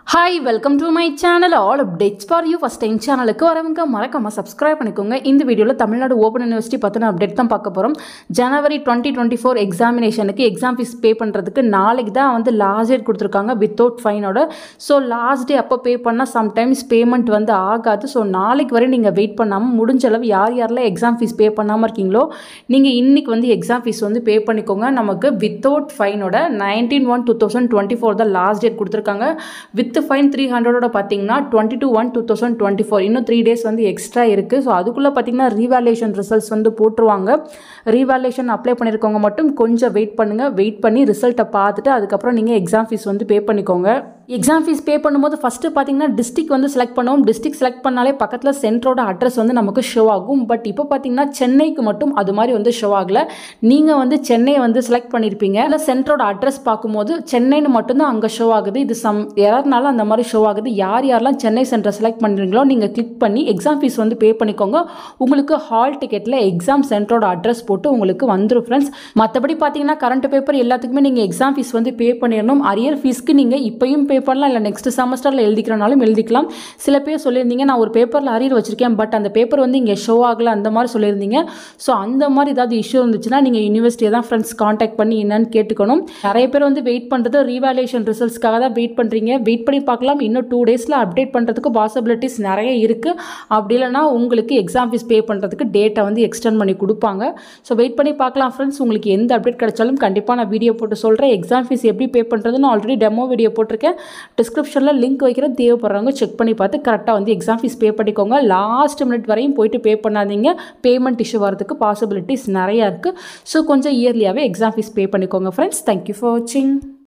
Hi, welcome to my channel. All updates for you. First time channel ku varavanga marakama subscribe பண்ணிக்கோங்க. இந்த வீடியோல Tamil Nadu open university பத்தின update தான் பார்க்க போறோம். ஜனவரி 2024 எக்ஸாமினேஷனுக்கு எக்ஸாம் ஃபீஸ் பே பண்றதுக்கு நாளைக்கு தான் வந்து லாஸ்ட் டேட் கொடுத்திருக்காங்க வித்அவுட் ஃபைனோட. சோ லாஸ்ட் டே அப்ப பே பண்ணா சம்டைம்ஸ் பேமெண்ட் வந்து ஆகாது. சோ நாளைக்கு வரை நீங்க வெயிட் பண்ணாம முடிஞ்ச அளவு யாரெல்லாம் எக்ஸாம் ஃபீஸ் பே பண்ணாம இருக்கீங்களோ நீங்க இன்னைக்கு வந்து எக்ஸாம் ஃபீஸ் வந்து பே பண்ணிக்கோங்க. நமக்கு வித்அவுட் ஃபைனோட 19/1/2024 தான் லாஸ்ட் டேட் கொடுத்திருக்காங்க. வித் ஃபைன் 300 பார்த்தீங்கன்னா 22/1/2024 இன்னும் 3 டேஸ் வந்து எக்ஸ்ட்ரா இருக்குது. ஸோ அதுக்குள்ளே பார்த்தீங்கன்னா ரீவேல்யூஷன் ரிசல்ட்ஸ் வந்து போட்டுருவாங்க. ரீவேல்யூஷன் அப்ளை பண்ணியிருக்கவங்க மட்டும் கொஞ்சம் வெயிட் பண்ணுங்கள். வெயிட் பண்ணி ரிசல்ட்டை பார்த்துட்டு அதுக்கப்புறம் நீங்கள் எக்ஸாம் ஃபீஸ் வந்து பே பண்ணிக்கோங்க. எக்ஸாம் ஃபீஸ் பே பண்ணும்போது ஃபஸ்ட்டு பார்த்தீங்கன்னா டிஸ்ட்ரிக்ட் வந்து செலக்ட் பண்ணுவோம். டிஸ்ட்ரிக்ட் செலக்ட் பண்ணாலே பக்கத்தில் சென்டரோட அட்ரஸ் வந்து நமக்கு ஷோ ஆகும். பட் இப்போ பார்த்தீங்கன்னா சென்னைக்கு மட்டும் அது மாதிரி வந்து ஷோ ஆகலை. நீங்கள் வந்து சென்னையை வந்து செலக்ட் பண்ணியிருப்பீங்க. இல்லை சென்டரோட அட்ரஸ் பார்க்கும்போது சென்னைன்னு மட்டும்தான் அங்கே ஷோ ஆகுது. இது எரர்னால அந்த மாதிரி ஷோ ஆகுது. யாரெல்லாம் சென்னை சென்டர் செலக்ட் பண்ணுறீங்களோ நீங்கள் கிளிக் பண்ணி எக்ஸாம் ஃபீஸ் வந்து பே பண்ணிக்கோங்க. உங்களுக்கு ஹால் டிக்கெட்டில் எக்ஸாம் சென்டரோட அட்ரஸ் போட்டு உங்களுக்கு வந்துடும் ஃப்ரெண்ட்ஸ். மற்றபடி பார்த்தீங்கன்னா கரண்ட் பேப்பர் எல்லாத்துக்குமே நீங்கள் எக்ஸாம் ஃபீஸ் வந்து பே பண்ணிடணும். அரியர் ஃபீஸ்க்கு நீங்கள் இப்போயும் பே பண்ணலாம், இல்லை நெக்ஸ்ட் செமஸ்டரில் எழுதிக்கிறனாலும் எழுதிக்கலாம். சில பேர் சொல்லியிருந்தீங்க நான் ஒரு பேப்பரில் அரியர் வச்சிருக்கேன் பட் அந்த பேப்பர் வந்து இங்கே ஷோ ஆகலை அந்த மாதிரி சொல்லியிருந்தீங்க. ஸோ அந்த மாதிரி ஏதாவது இஷ்யூ இருந்துச்சுன்னா நீங்கள் யூனிவர்சிட்டியை தான் ஃப்ரெண்ட்ஸ் காண்டாக்ட் பண்ணி என்னன்னு கேட்டுக்கணும். நிறைய பேர் வந்து வெயிட் பண்ணுறது ரீவேல்யூஷன் ரிசல்ட்ஸ்க்காக தான் வெயிட் பண்ணுறீங்க. வெயிட் பண்ணி பார்க்கலாம். இன்னும் 2 டேஸில் அப்டேட் பண்ணுறதுக்கு பாசிபிலிட்டிஸ் நிறைய இருக்குது. அப்படி இல்லைனா உங்களுக்கு எக்ஸாம் ஃபீஸ் பே பண்ணுறதுக்கு டேட்டை வந்து எக்ஸ்டெண்ட் பண்ணி கொடுப்பாங்க. ஸோ வெயிட் பண்ணி பார்க்கலாம் ஃப்ரெண்ட்ஸ். உங்களுக்கு எந்த அப்டேட் கிடைச்சாலும் கண்டிப்பாக நான் வீடியோ போட்டு சொல்கிறேன். எக்ஸாம் ஃபீஸ் எப்படி பே பண்ணுறதுன்னு ஆல்ரெடி டெமோ வீடியோ போட்டிருக்கேன். டிஸ்கிரிப்ஷனில் லிங்க் வைக்கிறேன். தேவைப்படுறவங்க செக் பண்ணி பார்த்து கரெக்டாக வந்து எக்ஸாம் ஃபீஸ் பே பண்ணிக்கோங்க. லாஸ்ட் மினிட் வரையும் போயிட்டு பே பண்ணாதீங்க. பேமெண்ட் இஷ்யூ வரதுக்கு பாசிபிலிட்டிஸ் நிறையா இருக்குது. ஸோ கொஞ்சம் இயர்லியாகவே எக்ஸாம் ஃபீஸ் பே பண்ணிக்கோங்க ஃப்ரெண்ட்ஸ். தேங்க்யூ ஃபார் வாட்சிங்.